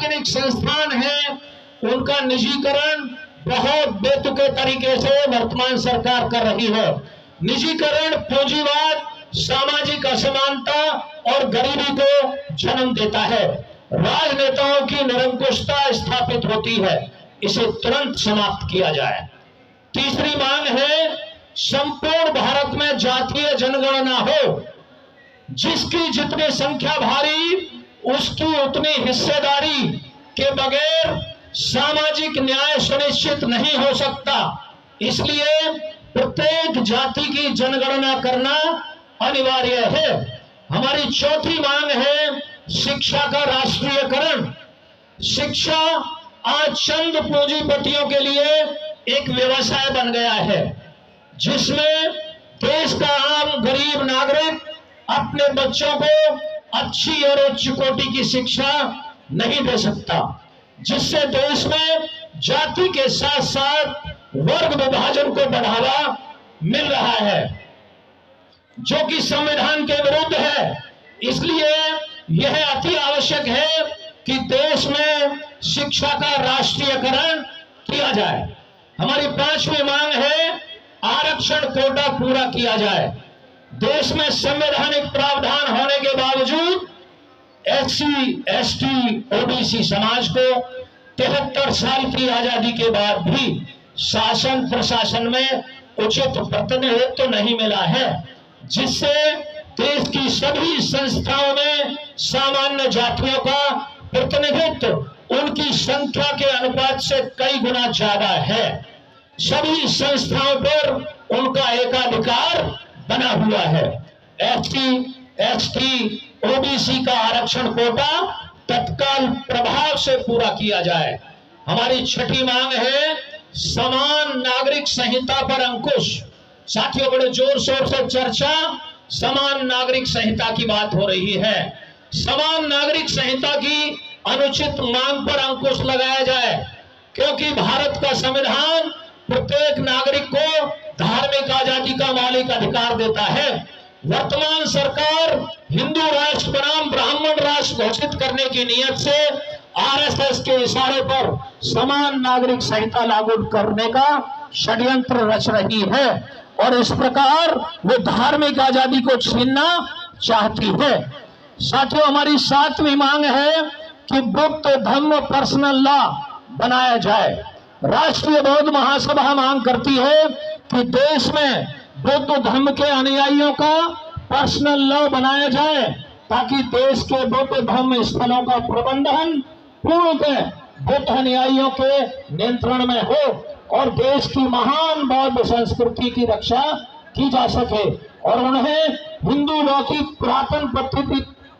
सार्वजनिक संस्थान हैं उनका निजीकरण बहुत बेतुके तरीके से वर्तमान सरकार कर रही है। निजीकरण पूंजीवाद, सामाजिक असमानता और गरीबी को जन्म देता है। राजनेताओं की निरंकुशता स्थापित होती है, इसे तुरंत समाप्त किया जाए। तीसरी मांग है संपूर्ण भारत में जातीय जनगणना हो, जिसकी जितनी संख्या भारी उसकी उतनी हिस्सेदारी के बगैर सामाजिक न्याय सुनिश्चित नहीं हो सकता। इसलिए प्रत्येक जाति की जनगणना करना अनिवार्य है। हमारी चौथी मांग है शिक्षा का राष्ट्रीयकरण। शिक्षा आज चंद पूंजीपतियों के लिए एक व्यवसाय बन गया है, जिसमें देश का आम गरीब नागरिक अपने बच्चों को अच्छी और उच्च कोटि की शिक्षा नहीं दे सकता, जिससे देश में जाति के साथ साथ वर्ग विभाजन को बढ़ावा मिल रहा है, जो कि संविधान के विरुद्ध है। इसलिए यह अति आवश्यक है कि देश में शिक्षा का राष्ट्रीयकरण किया जाए। हमारी पांचवी मांग है आरक्षण कोटा पूरा किया जाए। देश में संवैधानिक प्रावधान होने के बावजूद एससी, एसटी, ओबीसी समाज को 73 साल की आजादी के बाद भी शासन प्रशासन में उचित प्रतिनिधित्व तो नहीं मिला है, जिससे देश की सभी संस्थाओं में सामान्य जातियों का प्रतिनिधित्व उनकी संख्या के अनुपात से कई गुना ज्यादा है। सभी संस्थाओं पर उनका एकाधिकार बना हुआ है। एसटी, एसटी, ओबीसी का आरक्षण कोटा तत्काल प्रभाव से पूरा किया जाए। हमारी छठी मांग है समान नागरिक संहिता पर अंकुश। साथियों, बड़े जोर शोर से चर्चा समान नागरिक संहिता की बात हो रही है। समान नागरिक संहिता की अनुचित मांग पर अंकुश लगाया जाए, क्योंकि भारत का संविधान प्रत्येक नागरिक को धार्मिक आजादी का मौलिक अधिकार देता है। वर्तमान सरकार हिंदू राष्ट्र बनाम ब्राह्मण राष्ट्र घोषित करने की नियत से आरएसएस के इशारे पर समान नागरिक संहिता लागू करने का षड्यंत्र रच रही है और इस प्रकार वो धार्मिक आजादी को छीनना चाहती है। साथियों, हमारी सातवीं मांग है कि बुद्ध धम्म पर्सनल लॉ बनाया जाए। राष्ट्रीय बौद्ध महासभा मांग करती है कि देश में बुद्ध धर्म के अनुयायियों का पर्सनल लॉ बनाया जाए, ताकि देश के बुद्ध धर्म स्थलों का प्रबंधन पूर्णतः बुद्ध अनुयायियों के नियंत्रण में हो और देश की महान बौद्ध संस्कृति की रक्षा की जा सके और उन्हें हिंदू लॉ की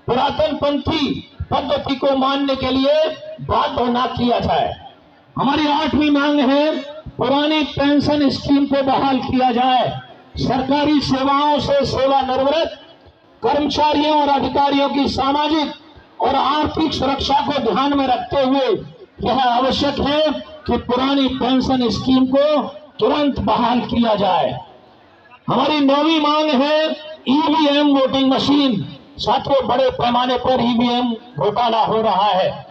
पुरातनपंथी पद्धति को मानने के लिए बाध्य न किया जाए। हमारी आठवीं मांग है पुरानी पेंशन स्कीम को बहाल किया जाए। सरकारी सेवाओं से सेवानिवृत्त कर्मचारियों और अधिकारियों की सामाजिक और आर्थिक सुरक्षा को ध्यान में रखते हुए यह आवश्यक है कि पुरानी पेंशन स्कीम को तुरंत बहाल किया जाए। हमारी नौवीं मांग है ईवीएम वोटिंग मशीन। साथियों, बड़े पैमाने पर ईवीएम घोटाला हो रहा है।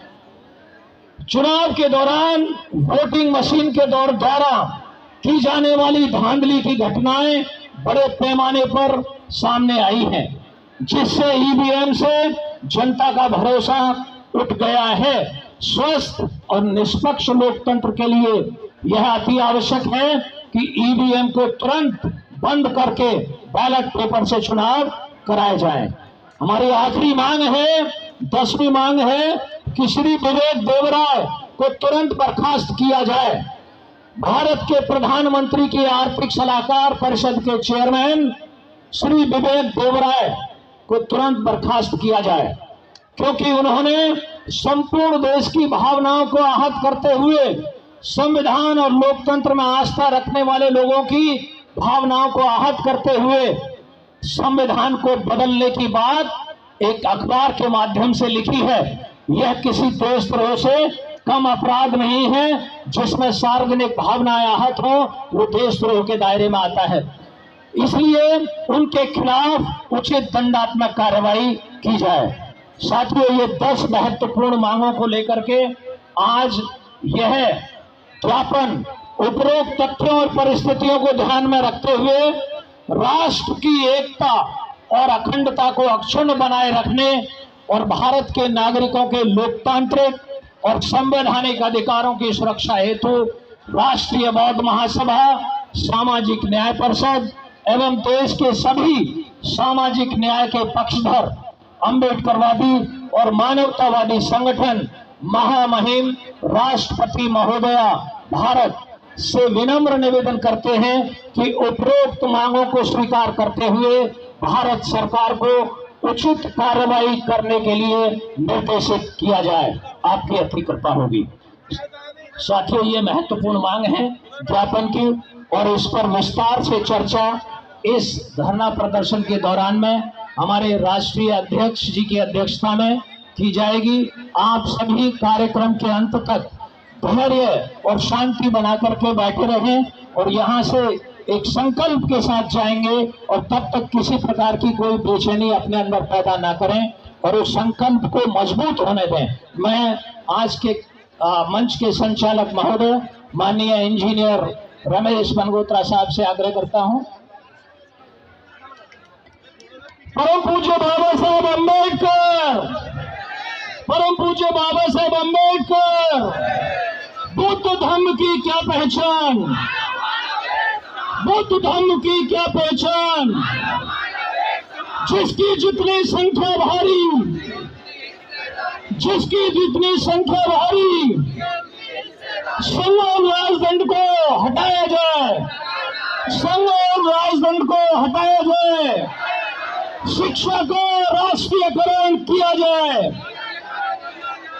चुनाव के दौरान वोटिंग मशीन के द्वारा की जाने वाली धांधली की घटनाएं बड़े पैमाने पर सामने आई हैं, जिससे ईवीएम से जनता का भरोसा उठ गया है। स्वस्थ और निष्पक्ष लोकतंत्र के लिए यह अति आवश्यक है कि ईवीएम को तुरंत बंद करके बैलेट पेपर से चुनाव कराए जाए। हमारी आखिरी मांग है, 10वीं मांग है कि श्री विवेक देवराय को तुरंत बर्खास्त किया जाए। भारत के प्रधानमंत्री की आर्थिक सलाहकार परिषद के चेयरमैन श्री विवेक देवराय को तुरंत बर्खास्त किया जाए, क्योंकि उन्होंने संपूर्ण देश की भावनाओं को आहत करते हुए संविधान और लोकतंत्र में आस्था रखने वाले लोगों की भावनाओं को आहत करते हुए संविधान को बदलने की बात एक अखबार के माध्यम से लिखी है। यह किसी देशद्रोह से कम अपराध नहीं है। जिसमें सार्वजनिक भावनाएं आहत हो वो देशद्रोह के दायरे में आता है। इसलिए उनके खिलाफ उचित दंडात्मक कार्रवाई की जाए। साथियों, ये 10 महत्वपूर्ण मांगों को लेकर के आज यह ज्ञापन उपरोक्त तथ्यों और परिस्थितियों को ध्यान में रखते हुए राष्ट्र की एकता और अखंडता को अक्षुण्ण बनाए रखने और भारत के नागरिकों के लोकतांत्रिक और संवैधानिक अधिकारों की सुरक्षा हेतु राष्ट्रीय बौद्ध महासभा, सामाजिक न्याय परिषद एवं देश के सभी सामाजिक न्याय के पक्षधर, अम्बेडकरवादी और मानवतावादी संगठन महामहिम राष्ट्रपति महोदया भारत से विनम्र निवेदन करते हैं कि उपरोक्त मांगों को स्वीकार करते हुए भारत सरकार को उचित कार्रवाई करने के लिए निर्देशित किया जाए। आपकी अति कृपा होगी। साथियों, ये महत्वपूर्ण मांग है ज्ञापन की और इस पर विस्तार से चर्चा इस धरना प्रदर्शन के दौरान में हमारे राष्ट्रीय अध्यक्ष जी की अध्यक्षता में की जाएगी। आप सभी कार्यक्रम के अंत तक धैर्य और शांति बना करके बैठे रहें और यहाँ से एक संकल्प के साथ जाएंगे और तब तक किसी प्रकार की कोई बेचैनी अपने अंदर पैदा ना करें और उस संकल्प को मजबूत होने दें। मैं आज के मंच के संचालक महोदय माननीय इंजीनियर रमेश बनगोत्रा साहब से आग्रह करता हूं। परम पूज्य बाबा साहब अम्बेडकर, परम पूज्य बाबा साहब अम्बेडकर, बुद्ध धर्म की क्या पहचान, बुद्ध धर्म की क्या पहचान, जिसकी जितनी संख्या भारी, जिसकी जितनी संख्या भारी, संघ और राजदंड को हटाया जाए, संघ और राजदंड को हटाया जाए, शिक्षा को राष्ट्रीयकरण किया जाए,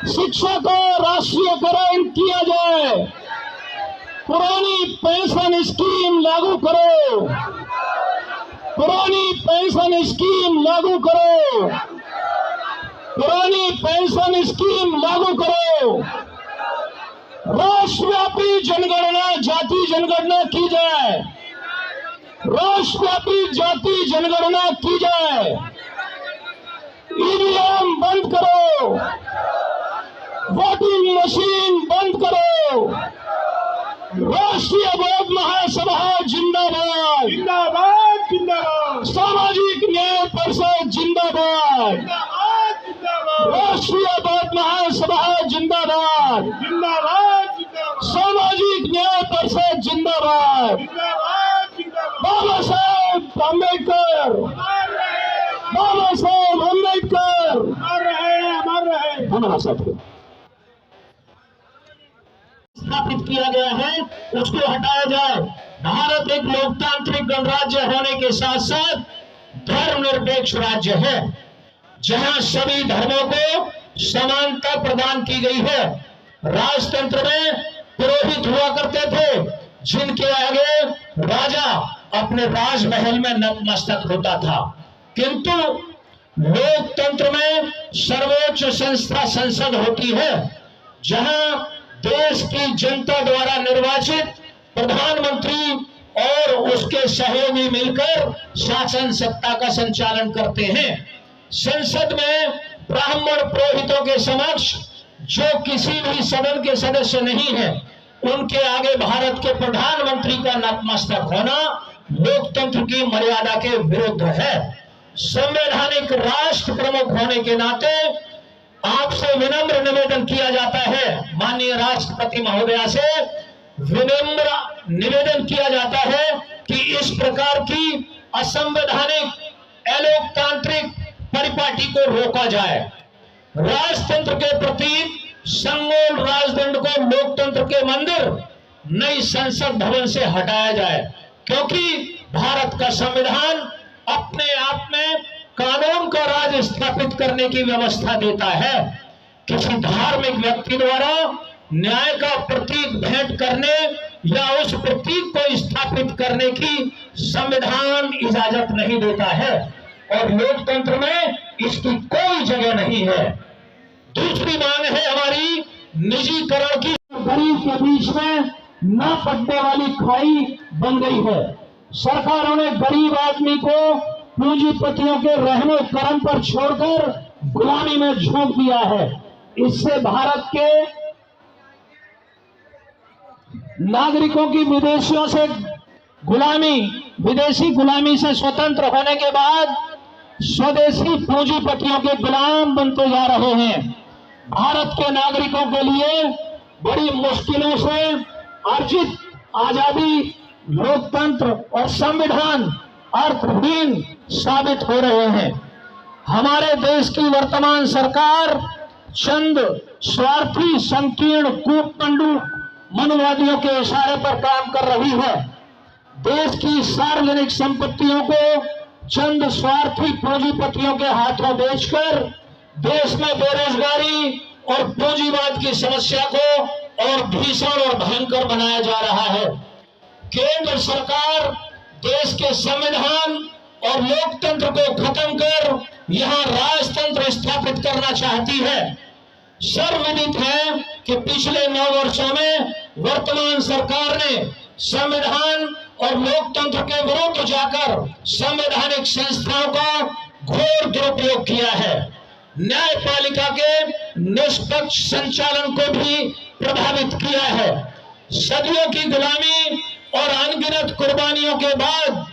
शिक्षा को राष्ट्रीयकरण किया जाए, पुरानी पेंशन स्कीम लागू करो, पुरानी पेंशन स्कीम लागू करो, पुरानी पेंशन स्कीम लागू करो, राष्ट्रव्यापी जनगणना जाति जनगणना की जाए, राष्ट्रव्यापी जाति जनगणना की जाए, ईवीएम बंद करो, वोटिंग मशीन बंद करो, राष्ट्रीय बौद्ध महासभा जिंदाबाद, जिंदाबाद जिंदाबाद, सामाजिक न्याय परिषद जिंदाबाद, जिंदाबाद जिंदाबाद, राष्ट्रीय बौद्ध महासभा जिंदाबाद, जिंदाबाद जिंदाबाद, सामाजिक न्याय परिषद जिंदाबाद, जिंदाबाद जिंदाबाद, बाबा साहेब अम्बेडकर, बाबा साहेब अम्बेडकर, मर रहे धन्यवाद साथियों। स्थापित किया गया है उसको हटाया जाए। भारत एक लोकतांत्रिक गणराज्य होने के साथ साथ धर्मनिरपेक्ष राज्य है जहां सभी धर्मों को समानता प्रदान की गई है। राजतंत्र में पुरोहित हुआ करते थे जिनके आगे राजा अपने राजमहल में नतमस्तक होता था, किंतु लोकतंत्र में सर्वोच्च संस्था संसद होती है जहां देश की जनता द्वारा निर्वाचित प्रधानमंत्री और उसके सहयोगी मिलकर शासन सत्ता का संचालन करते हैं। संसद में ब्राह्मण पुरोहितों के समक्ष जो किसी भी सदन के सदस्य नहीं है उनके आगे भारत के प्रधानमंत्री का नतमस्तक होना लोकतंत्र की मर्यादा के विरुद्ध है। संवैधानिक राष्ट्र प्रमुख होने के नाते आपसे विनम्र निवेदन किया जाता है, माननीय राष्ट्रपति महोदया से विनम्र निवेदन किया जाता है कि इस प्रकार की असंवैधानिक अलोकतांत्रिक परिपाटी को रोका जाए। राजतंत्र के प्रतीक संगोल राजदंड को लोकतंत्र के मंदिर नई संसद भवन से हटाया जाए, क्योंकि भारत का संविधान अपने आप में कानून का राज स्थापित करने की व्यवस्था देता है। किसी धार्मिक व्यक्ति द्वारा न्याय का प्रतीक भेंट करने या उस प्रतीक को स्थापित करने की संविधान इजाजत नहीं देता है और लोकतंत्र में इसकी कोई जगह नहीं है। दूसरी मांग है हमारी निजीकरण की। गरीब के बीच में न पड़ने वाली खाई बन गई है। सरकारों ने गरीब आदमी को पूंजीपतियों के रहने कर्म पर छोड़कर गुलामी में झोंक दिया है। इससे भारत के नागरिकों की विदेशी गुलामी से स्वतंत्र होने के बाद स्वदेशी पूंजीपतियों के गुलाम बनते जा रहे हैं। भारत के नागरिकों के लिए बड़ी मुश्किलों से अर्जित आजादी, लोकतंत्र और संविधान अर्थहीन साबित हो रहे हैं। हमारे देश की वर्तमान सरकार चंद स्वार्थी, संकीर्ण, कूटमंडू मनोवादियों के इशारे पर काम कर रही है। देश की सार्वजनिक संपत्तियों को चंद स्वार्थी पूंजीपतियों के हाथों बेचकर देश में बेरोजगारी और पूंजीवाद की समस्या को और भीषण और भयंकर बनाया जा रहा है। केंद्र सरकार देश के संविधान और लोकतंत्र को खत्म कर यहां राजतंत्र स्थापित करना चाहती है। सर्वविदित है कि पिछले 9 वर्षों में वर्तमान सरकार ने संविधान और लोकतंत्र के विरुद्ध जाकर संवैधानिक संस्थाओं का घोर दुरुपयोग किया है। न्यायपालिका के निष्पक्ष संचालन को भी प्रभावित किया है। सदियों की गुलामी और अनगिनत कुर्बानियों के बाद